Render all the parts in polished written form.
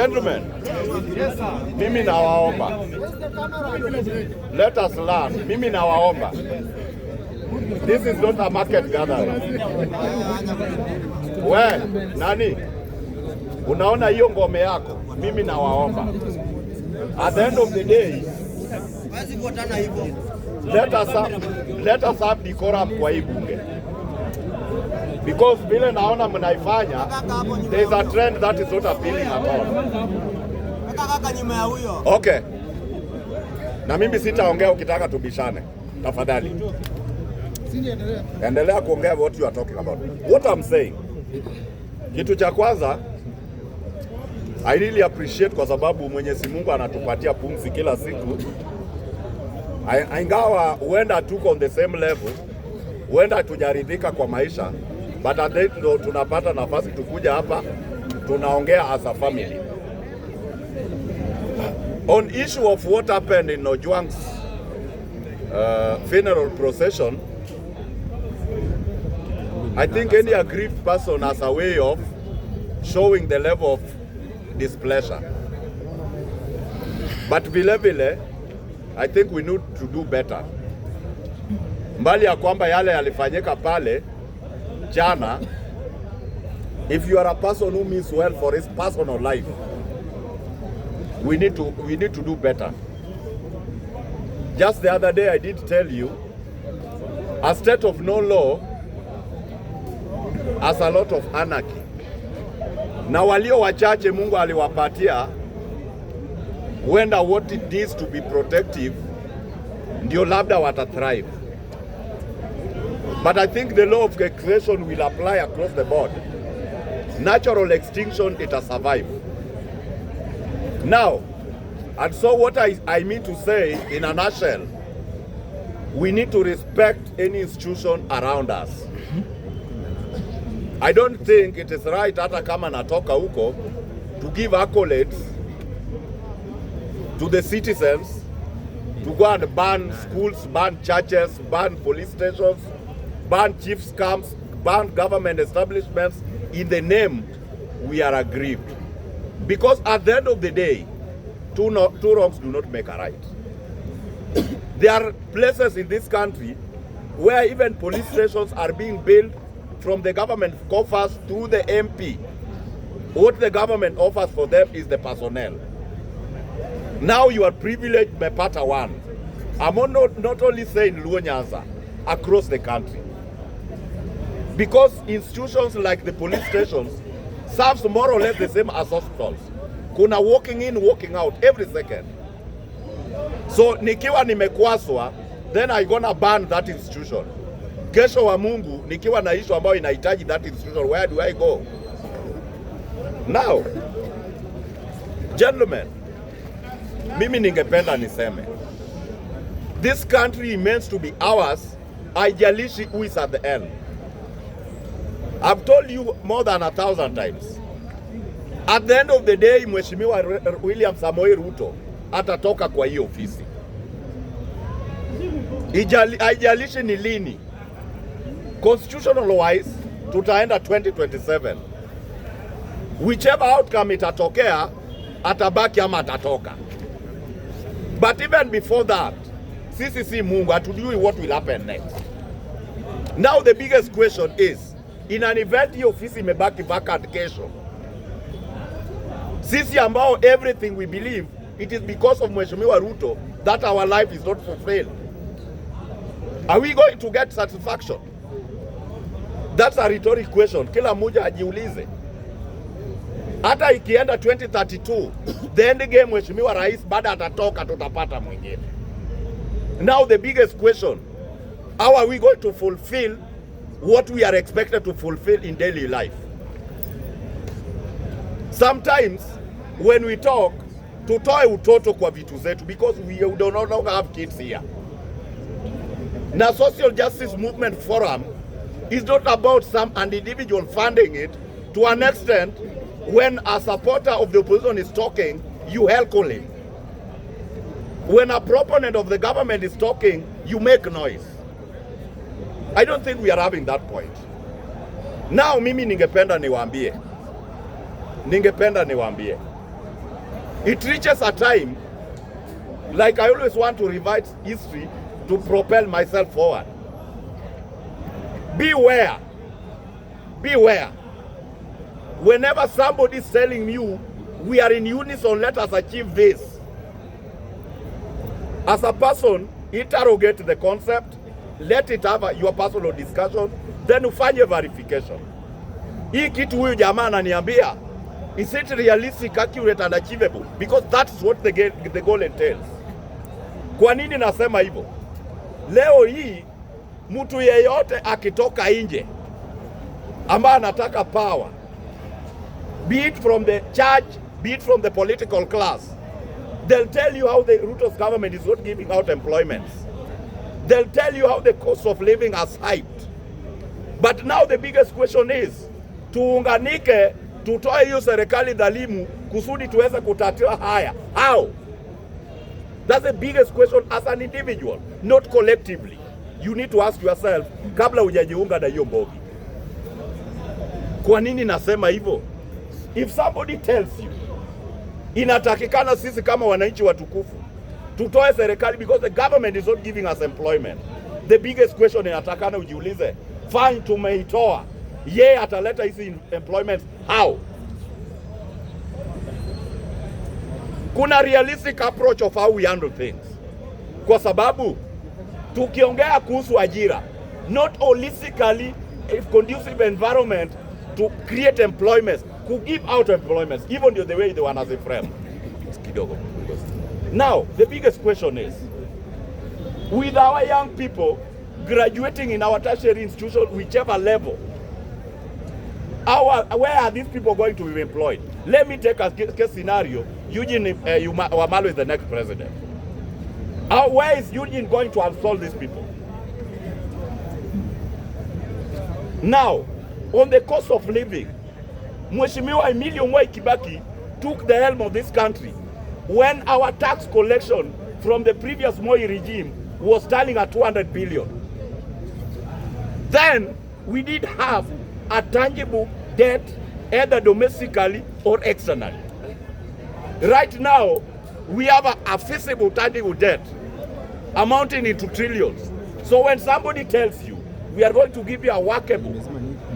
Gentlemen, mimi nawaomba, let us learn. Mimi nawaomba, this is not a market gathering. We, nani? Unaona hiyo ngome yako? Mimi nawaomba, at the end of the day, let us have decorum kwa hii bunge. Because vile naona mnaifanya, there is a trend that is not appealing at all. Okay. Na mimi sitaongea ukitaka tubishane. Tafadhali. Endelea kuongea what you are talking about. What I'm saying. Kitu cha kwanza, I really appreciate kwa sababu Mwenyezi Mungu anatupatia pumzi kila siku. Ingawa huenda tuko on the same level, huenda tujaridhika kwa maisha, but at the end tunapata nafasi tukuja hapa tunaongea as a family. On issue of what happened in Ojwang's funeral procession, I think any aggrieved person has a way of showing the level of displeasure. But vile vile, I think we need to do better. Mbali ya kwamba yale yalifanyika pale jana, if you are a person who means well for his personal life, we need to do better. Just the other day I did tell you, a state of no law has a lot of anarchy. Na walio wachache Mungu aliwapatia, huenda what it is to be protective, ndio labda wata thrive. But I think the law of creation will apply across the board. Natural extinction, it has survived. Now, and so what I mean to say in a nutshell, we need to respect any institution around us. I don't think it is right, hata kama natoka huko, to give accolades to the citizens to go and ban schools, ban churches, ban police stations, ban chiefs camps, ban government establishments in the name we are aggrieved. Because at the end of the day, two wrongs do not make a right. There are places in this country where even police stations are being built from the government coffers to the MP. What the government offers for them is the personnel. Now you are privileged by part one. I'm not only saying Luo Nyanza, across the country. Because institutions like the police stations serves more or less the same as hospitals. Kuna walking in, walking out every second. So nikiwa nimekwaswa, then I gonna ban that institution. Kesho wa Mungu, nikiwa na issue ambayo inahitaji that institution, where do I go? Now, gentlemen, mimi ningependa niseme, this country meant to be ours, haijalishi who is at the end. I've told you more than 1,000 times. At the end of the day, Mheshimiwa William Samoei Ruto atatoka kwa hii ofisi. Haijalishi ni lini. Constitutional wise, tutaenda 2027. Whichever outcome itatokea, atabaki ama atatoka. But even before that, sisi si Mungu, hatujui what will happen next. Now the biggest question is, in an event hii ofisi imebaki vacant kesho, sisi ambao everything we believe, it is because of Mheshimiwa Ruto that our life is not fulfilled. Are we going to get satisfaction? That's a rhetoric question. Kila mmoja ajiulize. Hata ikienda 2032, the end game Mheshimiwa Rais baada atatoka, tutapata mwingine. Now the biggest question, how are we going to fulfill what we are expected to fulfill in daily life? Sometimes when we talk, tutoe utoto kwa vitu zetu because we do not longer have kids here. Now Social Justice Movement Forum is not about some individual funding it. To an extent, when a supporter of the opposition is talking, you heckle him. When a proponent of the government is talking, you make noise. I don't think we are having that point. Now mimi ningependa niwaambie, It reaches a time, like I always want to revise history to propel myself forward. Beware. Beware. Whenever somebody is telling you, we are in unison, let us achieve this. As a person, interrogate the concept, let it have your personal discussion, then ufanye verification. Hii kitu huyu jamaa ananiambia, is it realistic, accurate and achievable? Because that is what the goal entails. Kwa nini nasema hivyo? Leo hii mtu yeyote akitoka nje ambaye anataka power, be it from the church, be it from the political class, they'll tell you how the Ruto's government is not giving out employments. They'll tell you how the cost of living has hiked. But now the biggest question is, tuunganike, tutoe hiyo serikali dhalimu kusudi tuweze kutatua haya. How? That's the biggest question as an individual, not collectively. You need to ask yourself, kabla hujajiunga na hiyo mbogi. Kwa nini nasema hivyo? If somebody tells you, inatakikana sisi kama wananchi watukufu tutoe serikali because the government is not giving us employment, the biggest question inatakana ujiulize, fine, tumeitoa, ye ataleta hizi employment how? Kuna realistic approach of how we handle things. Kwa sababu tukiongea kuhusu ajira, not holistically a conducive environment to create employment, to give out employment, even the way they want as a frame. Now, the biggest question is, with our young people graduating in our tertiary institution, whichever level, where are these people going to be employed? Let me take a case scenario. Eugene Wamalwa is the next president. Where is Eugene going to install these people? Now, on the cost of living, Mheshimiwa Emilio Mwai Kibaki took the helm of this country when our tax collection from the previous Moi regime was standing at 200 billion. Then we did have a tangible debt, either domestically or externally. Right now, we have a feasible tangible debt amounting into trillions. So when somebody tells you, we are going to give you a workable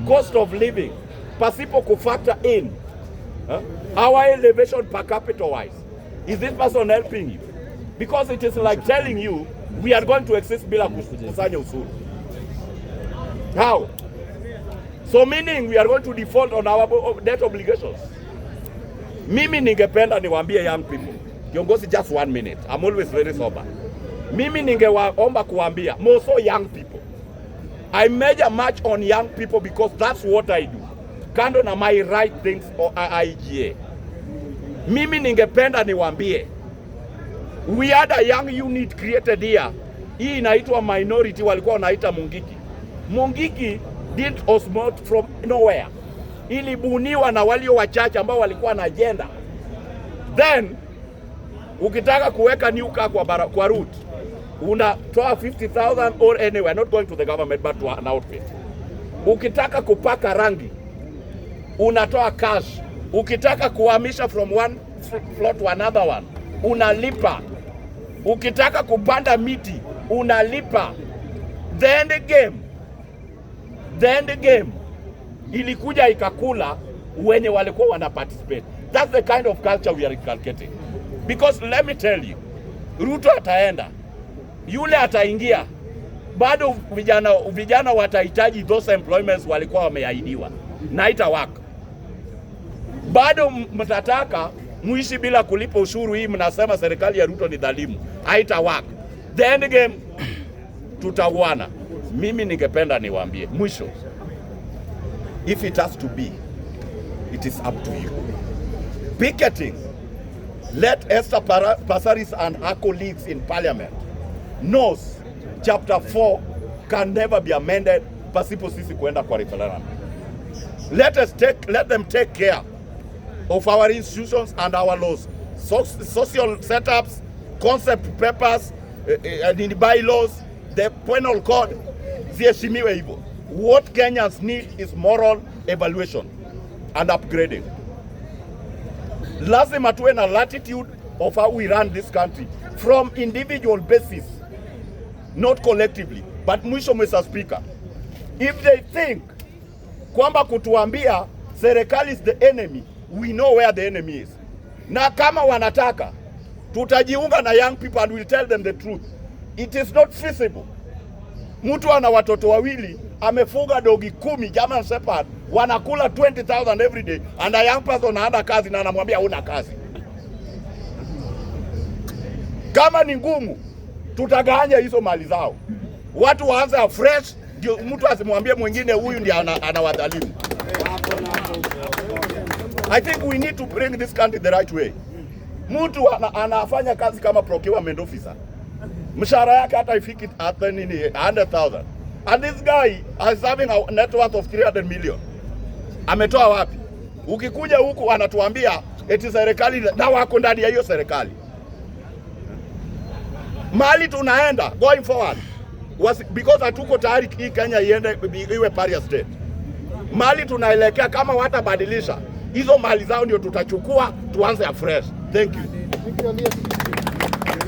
cost of living, pasipo kufactor in our elevation per capita wise, is this person helping you? Because it is like telling you, we are going to exist bila kusanya usuru. How? So meaning we are going to default on our debt obligations. Mimi ningependa niwaambie young people, kiongozi, just 1 minute. I'm always very sober. Mimi ningewaomba kuambia, more so young people. I major much on young people because that's what I do. Kando na my right things or IGA. Mimi ningependa niwaambie, we had a young unit created here. Hii inaitwa minority, walikuwa wanaita Mungiki. Mungiki did osmote from nowhere. Ilibuniwa na walio wachache ambao walikuwa na agenda. Then ukitaka kuweka new car kwa route, unatoa 50,000 or anywhere, not going to the government but to an outfit. Ukitaka kupaka rangi, unatoa cash. Ukitaka kuhamisha from one floor to another one, unalipa. Ukitaka kupanda miti, unalipa. The end game ilikuja ikakula wenye walikuwa wana participate. That's the kind of culture we are inculcating. Because let me tell you, Ruto ataenda, yule ataingia, bado vijana watahitaji those employments walikuwa wameahidiwa na itawaka. Bado mtataka muishi bila kulipa ushuru, hii mnasema serikali ya Ruto ni dhalimu, haitawaka. The end game tutawana. Mimi ningependa niwaambie mwisho, if it has to be, it is up to you. Picketing, let Esther Passaris and her colleagues in parliament knows chapter 4 can never be amended pasipo sisi kuenda kwa referendum. Let them take care of our institutions and our laws, social setups, concept papers, and in the bylaws, the penal code, ziheshimiwe hivyo. What Kenyans need is moral evaluation and upgrading. Lazima tuwe na latitude of how we run this country from individual basis, not collectively. But mwisho, Mr. Speaker, if they think kwamba kutuambia serikali is the enemy, we know where the enemy is. Na kama wanataka tutajiunga na young people and we'll tell them the truth. It is not feasible. Mtu ana watoto wawili, amefuga dogi 10 German Shepherd, wanakula 20,000 every day, and a young person hana kazi na anamwambia huna kazi. Kama ni ngumu, tutaganya hizo mali zao. Watu waanze afresh, ndio mtu asimwambie mwingine huyu ndiye anawadhalimu. I think we need to bring this country the right way. Mtu anafanya kazi kama procurement officer, mshahara yake hata ifiki hata nini 100,000, and this guy is having a net worth of 300 million. Ametoa wapi? Ukikuja huku anatuambia eti serikali na wako ndani ya hiyo serikali. Mali tunaenda going forward because hatuko tayari hii Kenya iende iwe paria state. Mali tunaelekea, kama watabadilisha hizo mali zao ndio tutachukua, tuanze afresh. Thank you.